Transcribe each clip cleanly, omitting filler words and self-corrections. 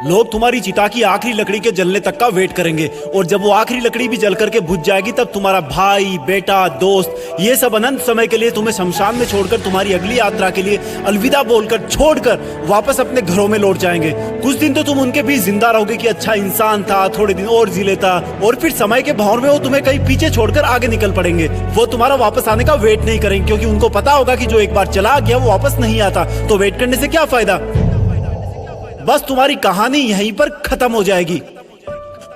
लोग तुम्हारी चिता की आखिरी लकड़ी के जलने तक का वेट करेंगे और जब वो आखिरी लकड़ी भी जल करके बुझ जाएगी तब तुम्हारा भाई, बेटा, दोस्त ये सब अनंत समय के लिए तुम्हें शमशान में छोड़कर तुम्हारी अगली यात्रा के लिए अलविदा बोलकर छोड़कर वापस अपने घरों में लौट जाएंगे। कुछ दिन तो तुम उनके बीच जिंदा रहोगे कि अच्छा इंसान था, थोड़े दिन और जी लेता, और फिर समय के भंवर में वो तुम्हें कहीं पीछे छोड़कर आगे निकल पड़ेंगे। वो तुम्हारा वापस आने का वेट नहीं करेंगे क्योंकि उनको पता होगा कि जो एक बार चला गया वो वापस नहीं आता, तो वेट करने से क्या फायदा। बस तुम्हारी कहानी यहीं पर खत्म हो जाएगी।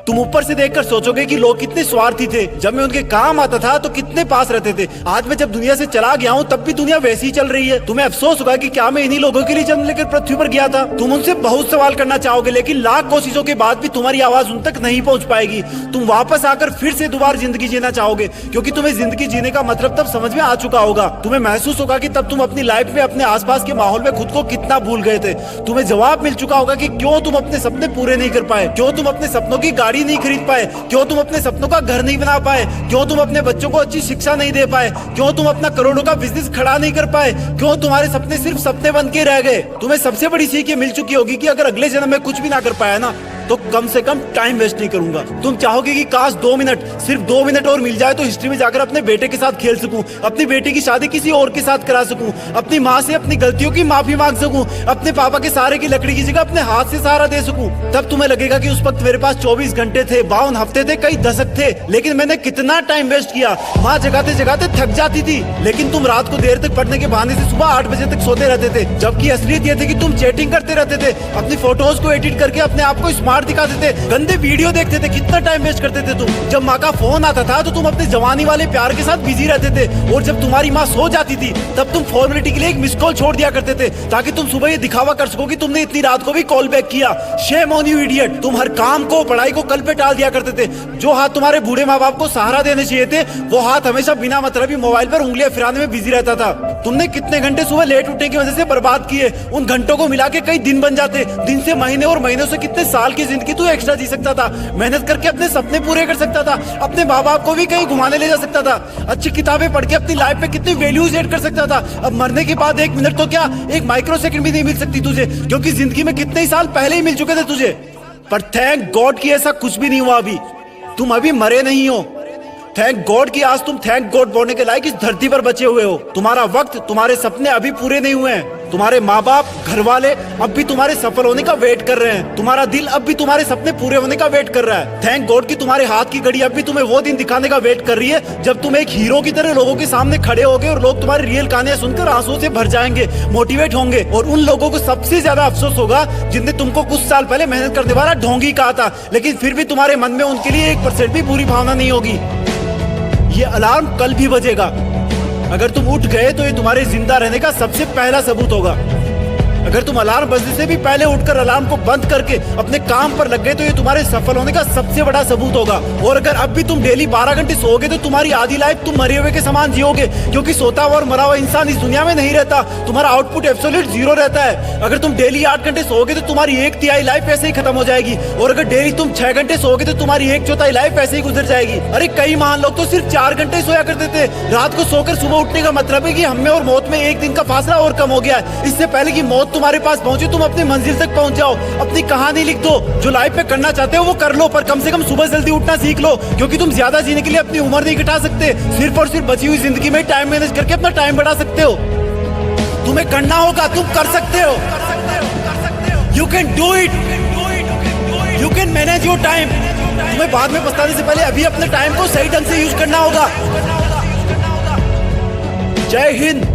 तुम ऊपर से देखकर सोचोगे कि लोग कितने स्वार्थी थे, जब मैं उनके काम आता था तो कितने पास रहते थे। आज मैं जब दुनिया से चला गया हूँ तब भी दुनिया वैसी ही चल रही है। तुम्हें अफसोस होगा कि क्या मैं इन्हीं लोगों के लिए जन्म लेकर पृथ्वी पर गया था। तुम उनसे बहुत सवाल करना चाहोगे लेकिन लाख कोशिशों के बाद भी तुम्हारी आवाज उन तक नहीं पहुंच पाएगी। तुम वापस आकर फिर से दोबारा जिंदगी जीना चाहोगे क्योंकि तुम्हें जिंदगी जीने का मतलब तब समझ में आ चुका होगा। तुम्हें महसूस होगा कि तब तुम अपनी लाइफ में अपने आसपास के माहौल में खुद को कितना भूल गए थे। तुम्हें जवाब मिल चुका होगा कि क्यों तुम अपने सपने पूरे नहीं कर पाए, क्यों तुम अपने सपनों की गाड़ी नहीं खरीद पाए, क्यों तुम अपने सपनों का घर नहीं बना पाए, क्यों तुम अपने बच्चों को अच्छी शिक्षा नहीं दे पाए, क्यों तुम अपना करोड़ों का बिजनेस खड़ा नहीं कर पाए, क्यों तुम्हारे सपने सिर्फ सपने बन के रह गए। तुम्हें सबसे बड़ी सीख ये मिल चुकी होगी कि अगर अगले जन्म में कुछ भी ना कर पाया ना तो कम से कम टाइम वेस्ट नहीं करूंगा। तुम चाहोगे कि काश 2 मिनट, सिर्फ 2 मिनट और मिल जाए तो हिस्ट्री में जाकर अपने बेटे के साथ खेल सकूं, अपनी बेटी की शादी किसी और के साथ करा सकूं, अपनी माँ से अपनी गलतियों की माफी मांग सकूं, अपने पापा के सहारे की लकड़ी की जगह अपने हाथ से सहारा दे सकूं। तब तुम्हें लगेगा कि उस वक्त मेरे पास 24 घंटे थे, 52 हफ्ते थे, कई दशक थे, लेकिन मैंने कितना टाइम वेस्ट किया। माँ जगाते जगाते थक जाती थी लेकिन तुम रात को देर तक पढ़ने के बहाने से सुबह 8 बजे तक सोते रहते थे, जबकि असलियत ये थी कि तुम चैटिंग करते रहते थे, अपनी फोटोज को एडिट करके अपने आप को स्मार्ट दिखाते थे, गंदे वीडियो देखते थे। कितना टाइम वेस्ट करते थे तुम। जब माँ का फोन आता था तो तुम अपने जवानी वाले प्यार के साथ बिजी रहते थे और जब तुम्हारी माँ सो जाती थी तब तुम फॉर्मेलिटी के लिए एक मिस कॉल छोड़ दिया करते थे ताकि तुम सुबह ये दिखावा कर सको कि तुमने इतनी रात को भी कॉल बैक किया। Shame on you idiot. तुम हर काम को, पढ़ाई को कल पे टाल दिया करते थे। जो हाथ तुम्हारे बूढ़े माँ बाप को सहारा देने चाहिए थे वो हाथ हमेशा बिना मतलब ही मोबाइल पर उंगलियां फिराने में बिजी रहता था। तुमने कितने घंटे सुबह लेट उठने की वजह से बर्बाद किए। उन घंटों को मिला के कई दिन बन जाते। दिन से महीने और महीनों से कितने साल की जिंदगी तू एक्स्ट्रा जी सकता था। मेहनत करके अपने सपने पूरे कर सकता था, अपने माँ बाप को भी कहीं घुमाने ले जा सकता था, अच्छी किताबें पढ़ के अपनी लाइफ में कितनी वैल्यूज ऐड कर सकता था। अब मरने के बाद 1 मिनट तो क्या, 1 माइक्रो सेकंड भी नहीं मिल सकती तुझे क्योंकि जिंदगी में कितने ही साल पहले ही मिल चुके थे तुझे। पर थैंक गॉड कि ऐसा कुछ भी नहीं हुआ। अभी तुम अभी मरे नहीं हो। थैंक गॉड कि आज तुम थैंक गॉड बोलने के लायक इस धरती पर बचे हुए हो। तुम्हारा वक्त, तुम्हारे सपने अभी पूरे नहीं हुए हैं। तुम्हारे माँ बाप, घर वाले अब भी तुम्हारे सफल होने का वेट कर रहे हैं। तुम्हारा दिल अब भी तुम्हारे सपने पूरे होने का वेट कर रहा है। थैंक गॉड कि तुम्हारे हाथ की घड़ी अब भी तुम्हें वो दिन दिखाने का वेट कर रही है जब तुम एक हीरो की तरह लोगों के सामने खड़े होगे और लोग तुम्हारी रियल कहानियां सुनकर आंसुओं से भर जाएंगे, मोटिवेट होंगे। और उन लोगों को सबसे ज्यादा अफसोस होगा जिनने तुमको कुछ साल पहले मेहनत करने वाला ढोंगी कहा था, लेकिन फिर भी तुम्हारे मन में उनके लिए 1% भी बुरी भावना नहीं होगी। ये अलार्म कल भी बजेगा। अगर तुम उठ गए तो ये तुम्हारे जिंदा रहने का सबसे पहला सबूत होगा। अगर तुम अलार्म बजने से भी पहले उठकर अलार्म को बंद करके अपने काम पर लग गए तो ये तुम्हारे सफल होने का सबसे बड़ा सबूत होगा। और अगर अब भी तुम डेली 12 घंटे सोओगे तो तुम्हारी आधी लाइफ तुम मरे हुए के समान जियोगे क्योंकि सोता हुआ और मरा हुआ इंसान इस दुनिया में नहीं रहता। तुम्हारा आउटपुट एब्सोल्यूट 0 रहता है। अगर तुम डेली 8 घंटे सोओगे तो तुम्हारी 1/3 लाइफ ऐसे ही खत्म हो जाएगी और अगर डेली तुम 6 घंटे सोओगे तो तुम्हारी 1/4 लाइफ ऐसे ही गुजर जाएगी। अरे कई महान लोग तो सिर्फ 4 घंटे सोया करते थे। रात को सोकर सुबह उठने का मतलब है कि हम में और मौत में 1 दिन का फासला और कम हो गया है। इससे पहले कि मौत तुम्हारे पास पहुंचे तुम अपनी मंजिल तक पहुंच जाओ। अपनी कहानी लिख दो। जो लाइफ में करना चाहते हो वो कर लो, पर कम से कम सुबह जल्दी उठना सीख लो क्योंकि तुम ज्यादा जीने के लिए अपनी उम्र नहीं घटा सकते। सिर्फ और सिर्फ बची हुई जिंदगी में टाइम मैनेज करके अपना टाइम बढ़ा सकते हो। तुम्हें करना होगा, तुम कर सकते हो। You can do it, you can manage your time. तुम्हें बाद में पछताने से पहले अभी अपने टाइम को सही ढंग से यूज करना होगा। जय हिंद।